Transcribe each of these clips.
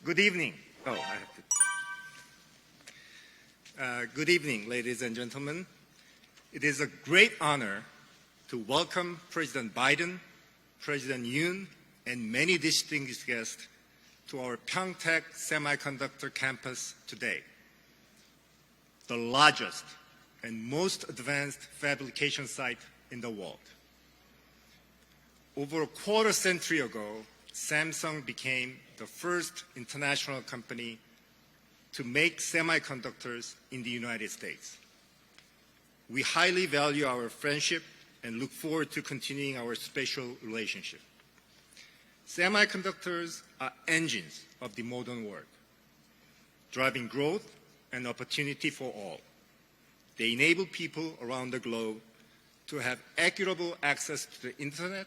Good evening. Good evening, ladies and gentlemen. It is a great honor to welcome President Biden, President Yoon, and many distinguished guests to our 평택 Semiconductor Campus today, the largest and most advanced fabrication site in the world. Over a quarter century ago, Samsung became the first international company to make semiconductors in the United States. We highly value our friendship and look forward to continuing our special relationship. Semiconductors are engines of the modern world, driving growth and opportunity for all. They enable people around the globe to have equitable access to the internet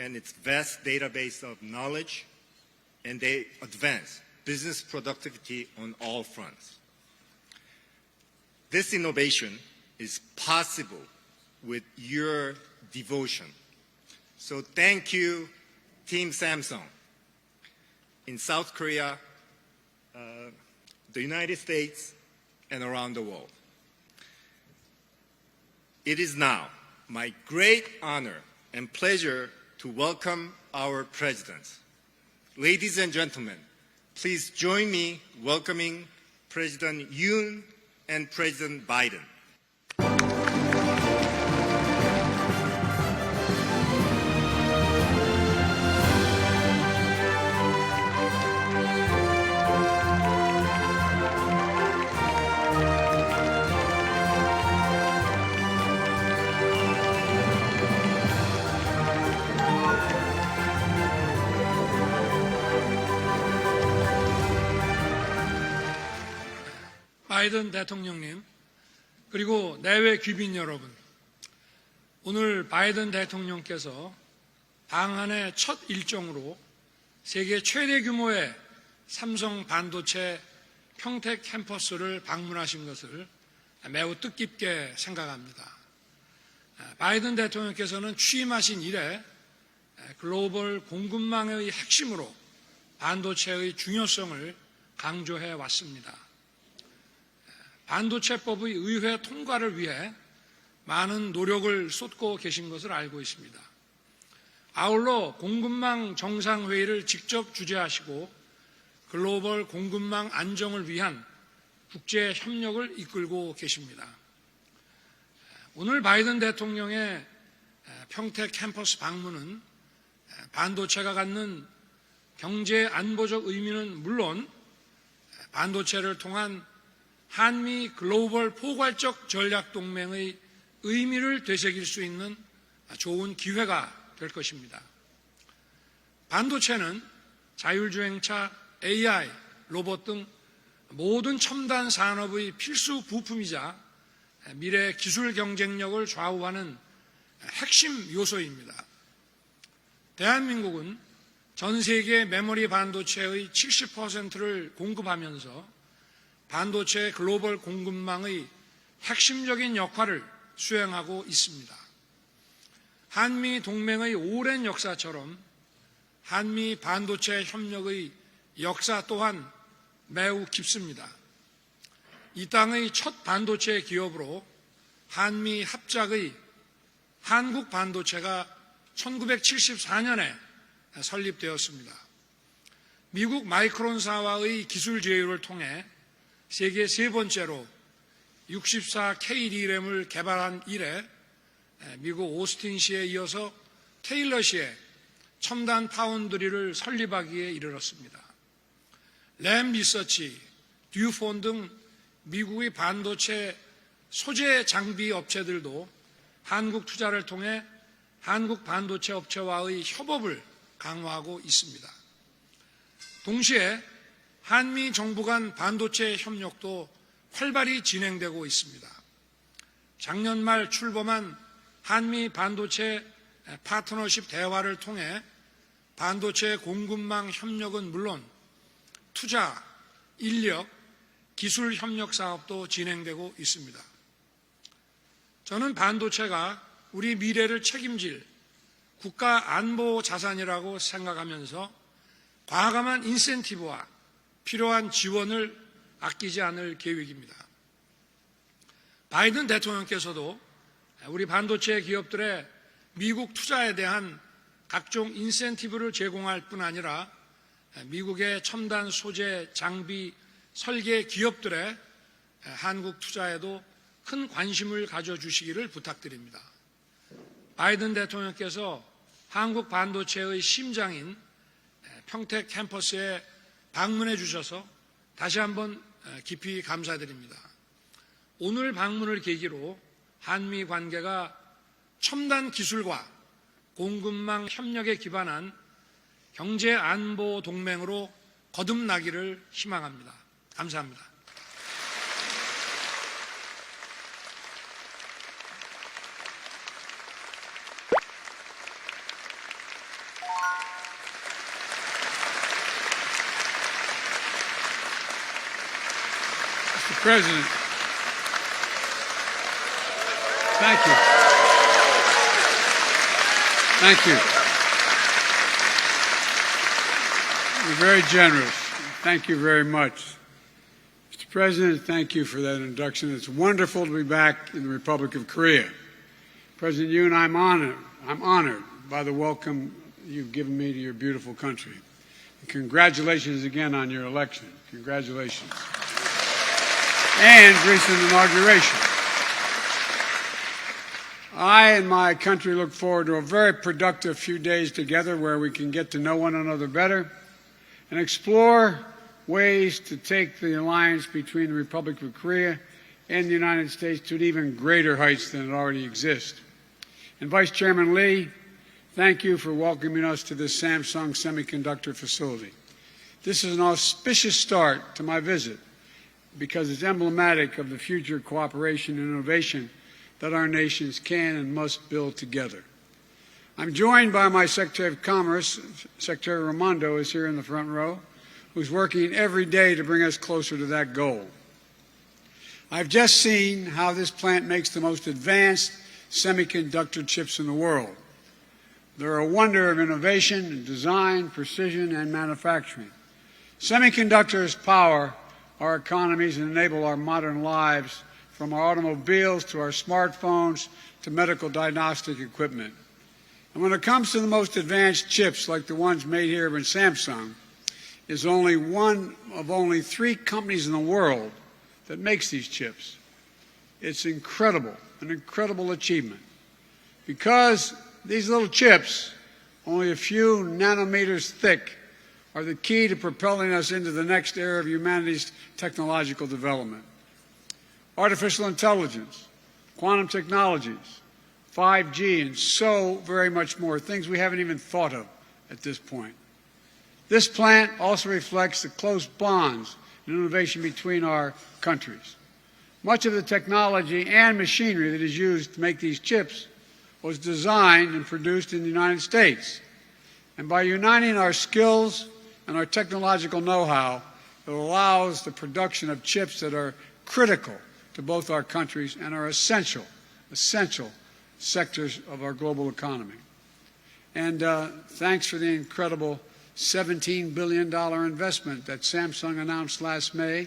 and its vast database of knowledge, and they advance business productivity on all fronts. This innovation is possible with your devotion. So thank you, Team Samsung. In South Korea, the United States, and around the world. It is now my great honor and pleasure to welcome our presidents. Ladies and gentlemen, please join me welcoming President Yoon and President Biden. 바이든 대통령님, 그리고 내외 귀빈 여러분, 오늘 바이든 대통령께서 방한의 첫 일정으로 세계 최대 규모의 삼성반도체 평택캠퍼스를 방문하신 것을 매우 뜻깊게 생각합니다. 바이든 대통령께서는 취임하신 이래 글로벌 공급망의 핵심으로 반도체의 중요성을 강조해 왔습니다. 반도체법의 의회 통과를 위해 많은 노력을 쏟고 계신 것을 알고 있습니다. 아울러 공급망 정상회의를 직접 주재하시고 글로벌 공급망 안정을 위한 국제 협력을 이끌고 계십니다. 오늘 바이든 대통령의 평택 캠퍼스 방문은 반도체가 갖는 경제 안보적 의미는 물론 반도체를 통한 한미 글로벌 포괄적 전략동맹의 의미를 되새길 수 있는 좋은 기회가 될 것입니다. 반도체는 자율주행차, AI, 로봇 등 모든 첨단 산업의 필수 부품이자 미래 기술 경쟁력을 좌우하는 핵심 요소입니다. 대한민국은 전 세계 메모리 반도체의 70%를 공급하면서 반도체 글로벌 공급망의 핵심적인 역할을 수행하고 있습니다. 한미 동맹의 오랜 역사처럼 한미 반도체 협력의 역사 또한 매우 깊습니다. 이 땅의 첫 반도체 기업으로 한미 합작의 한국 반도체가 1974년에 설립되었습니다. 미국 마이크론사와의 기술 제휴를 통해 세계 세 번째로 64K D램을 개발한 이래 미국 오스틴시에 이어서 테일러시에 첨단 파운드리를 설립하기에 이르렀습니다. 램 리서치, 듀폰 등 미국의 반도체 소재 장비 업체들도 한국 투자를 통해 한국 반도체 업체와의 협업을 강화하고 있습니다. 동시에 한미 정부 간 반도체 협력도 활발히 진행되고 있습니다. 작년 말 출범한 한미 반도체 파트너십 대화를 통해 반도체 공급망 협력은 물론 투자, 인력, 기술 협력 사업도 진행되고 있습니다. 저는 반도체가 우리 미래를 책임질 국가 안보 자산이라고 생각하면서 과감한 인센티브와 필요한 지원을 아끼지 않을 계획입니다. 바이든 대통령께서도 우리 반도체 기업들의 미국 투자에 대한 각종 인센티브를 제공할 뿐 아니라 미국의 첨단 소재, 장비, 설계 기업들의 한국 투자에도 큰 관심을 가져주시기를 부탁드립니다. 바이든 대통령께서 한국 반도체의 심장인 평택캠퍼스에 방문해 주셔서 다시 한번 깊이 감사드립니다. 오늘 방문을 계기로 한미 관계가 첨단 기술과 공급망 협력에 기반한 경제 안보 동맹으로 거듭나기를 희망합니다. 감사합니다. Mr. President, thank you. Thank you. You're very generous. Thank you very much. Mr. President, thank you for that introduction. It's wonderful to be back in the Republic of Korea. President Yoon, I'm honored by the welcome you've given me to your beautiful country. And congratulations again on your election. Congratulations. And recent inauguration. I and my country look forward to a very productive few days together where we can get to know one another better and explore ways to take the alliance between the Republic of Korea and the United States to even greater heights than it already exists. And Vice Chairman Lee, thank you for welcoming us to this Samsung semiconductor facility. This is an auspicious start to my visit because it's emblematic of the future cooperation and innovation that our nations can and must build together. I'm joined by my Secretary of Commerce, Secretary Raimondo is here in the front row, who's working every day to bring us closer to that goal. I've just seen how this plant makes the most advanced semiconductor chips in the world. They're a wonder of innovation and design, precision, and manufacturing. Semiconductors power our economies and enable our modern lives, from our automobiles to our smartphones to medical diagnostic equipment. And when it comes to the most advanced chips like the ones made here in Samsung, is only one of only 3 companies in the world that makes these chips. It's incredible, an incredible achievement. Because these little chips, only a few nanometers thick, are the key to propelling us into the next era of humanity's technological development. Artificial intelligence, quantum technologies, 5G, and so very much more, things we haven't even thought of at this point. This plant also reflects the close bonds and innovation between our countries. Much of the technology and machinery that is used to make these chips was designed and produced in the United States. And by uniting our skills and our technological know-how, it allows the production of chips that are critical to both our countries and are essential sectors of our global economy. And thanks for the incredible $17 billion investment that Samsung announced last May,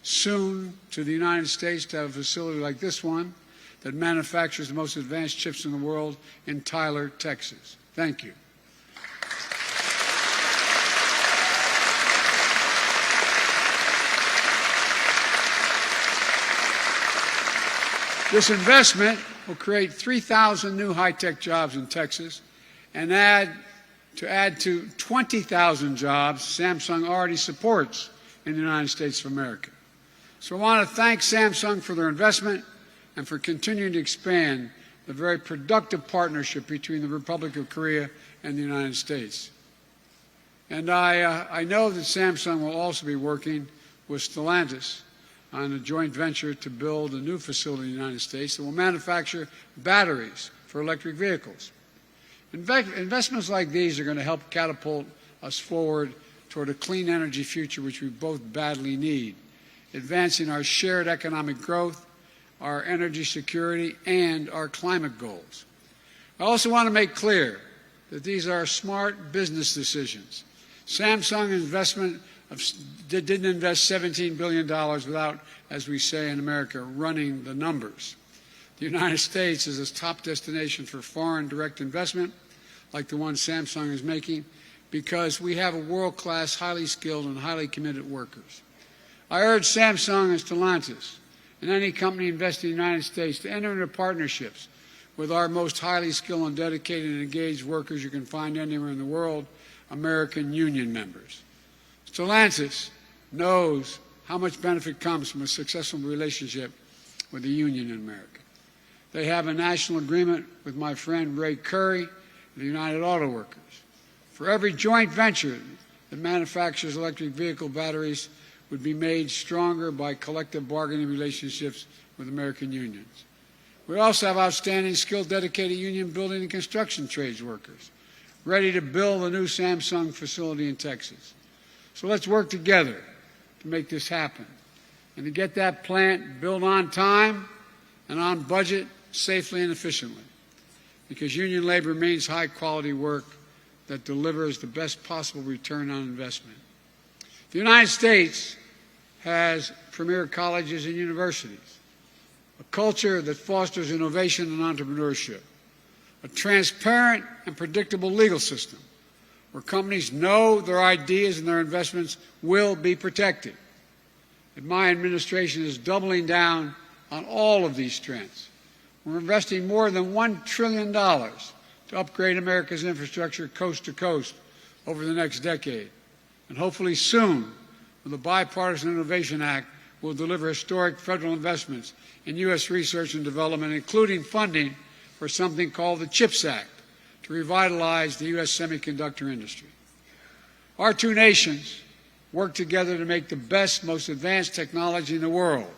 soon to the United States to have a facility like this one that manufactures the most advanced chips in the world in Tyler, Texas. Thank you. This investment will create 3,000 new high-tech jobs in Texas and add to 20,000 jobs Samsung already supports in the United States of America. So I want to thank Samsung for their investment and for continuing to expand the very productive partnership between the Republic of Korea and the United States. And I know that Samsung will also be working with Stellantis on a joint venture to build a new facility in the United States that will manufacture batteries for electric vehicles. Investments like these are going to help catapult us forward toward a clean energy future which we both badly need, advancing our shared economic growth, our energy security, and our climate goals. I also want to make clear that these are smart business decisions. Samsung didn't invest $17 billion without, as we say in America, running the numbers. The United States is a top destination for foreign direct investment, like the one Samsung is making, because we have a world-class, highly skilled, and highly committed workers. I urge Samsung and Stellantis and any company investing in the United States to enter into partnerships with our most highly skilled and dedicated and engaged workers you can find anywhere in the world, American union members. Stellantis knows how much benefit comes from a successful relationship with the union in America. They have a national agreement with my friend Ray Curry, the United Auto Workers. For every joint venture that manufactures electric vehicle batteries would be made stronger by collective bargaining relationships with American unions. We also have outstanding, skilled, dedicated union building and construction trades workers ready to build a new Samsung facility in Texas. So let's work together to make this happen and to get that plant built on time and on budget, safely and efficiently, because union labor means high-quality work that delivers the best possible return on investment. The United States has premier colleges and universities, a culture that fosters innovation and entrepreneurship, a transparent and predictable legal system where companies know their ideas and their investments will be protected. And my administration is doubling down on all of these strengths. We're investing more than $1 trillion to upgrade America's infrastructure coast to coast over the next decade. And hopefully soon, with the Bipartisan Innovation Act, we'll deliver historic federal investments in U.S. research and development, including funding for something called the CHIPS Act to revitalize the U.S. semiconductor industry. Our two nations work together to make the best, most advanced technology in the world,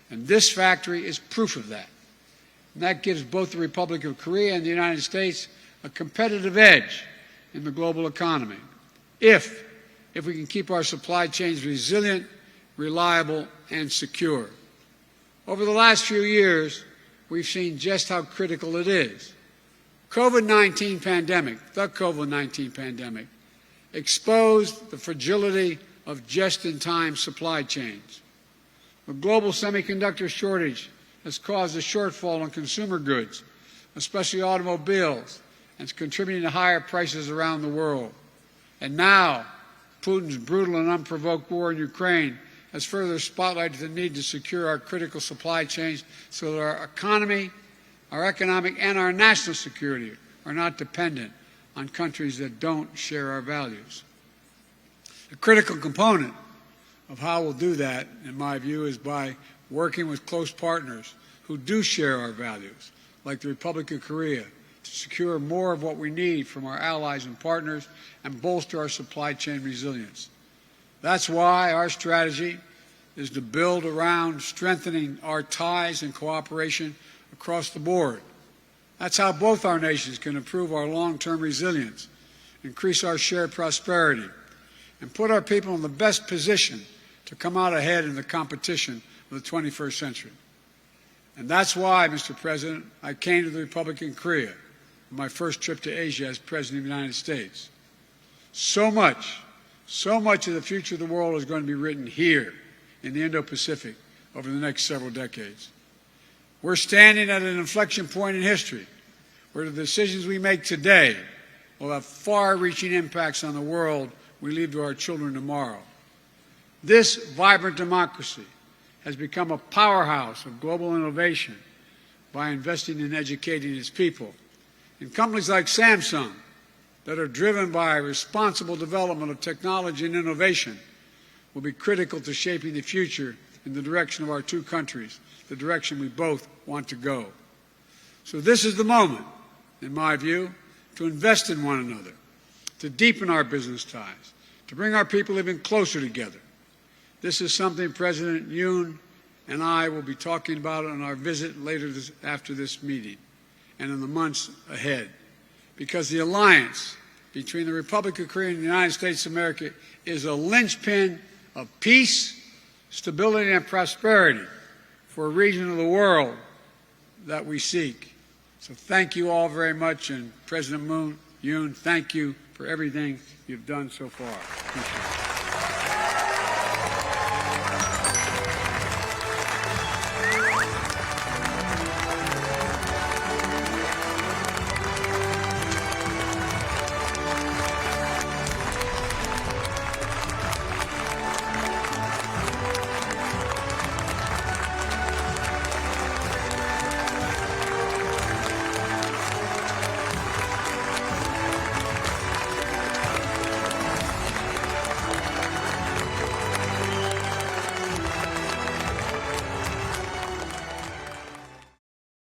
and this factory is proof of that. And that gives both the Republic of Korea and the United States a competitive edge in the global economy if we can keep our supply chains resilient, reliable, and secure. Over the last few years, we've seen just how critical it is. The COVID-19 pandemic, exposed the fragility of just-in-time supply chains. The global semiconductor shortage has caused a shortfall in consumer goods, especially automobiles, and is contributing to higher prices around the world. And now, Putin's brutal and unprovoked war in Ukraine has further spotlighted the need to secure our critical supply chains so that our economy, our economic, and our national security are not dependent on countries that don't share our values. A critical component of how we'll do that, in my view, is by working with close partners who do share our values, like the Republic of Korea, to secure more of what we need from our allies and partners and bolster our supply chain resilience. That's why our strategy is to build around strengthening our ties and cooperation across the board. That's how both our nations can improve our long-term resilience, increase our shared prosperity, and put our people in the best position to come out ahead in the competition of the 21st century. And that's why, Mr. President, I came to the Republic of Korea on my first trip to Asia as President of the United States. So much of the future of the world is going to be written here in the Indo-Pacific over the next several decades. We're standing at an inflection point in history where the decisions we make today will have far-reaching impacts on the world we leave to our children tomorrow. This vibrant democracy has become a powerhouse of global innovation by investing in educating its people. And companies like Samsung that are driven by responsible development of technology and innovation will be critical to shaping the future in the direction of our two countries, the direction we both want to go. So this is the moment, in my view, to invest in one another, to deepen our business ties, to bring our people even closer together. This is something President Yoon and I will be talking about on our visit later after this meeting and in the months ahead, because the alliance between the Republic of Korea and the United States of America is a linchpin of peace, stability, and prosperity for a region of the world that we seek. So thank you all very much, and President Yoon, thank you for everything you've done so far. Appreciate it.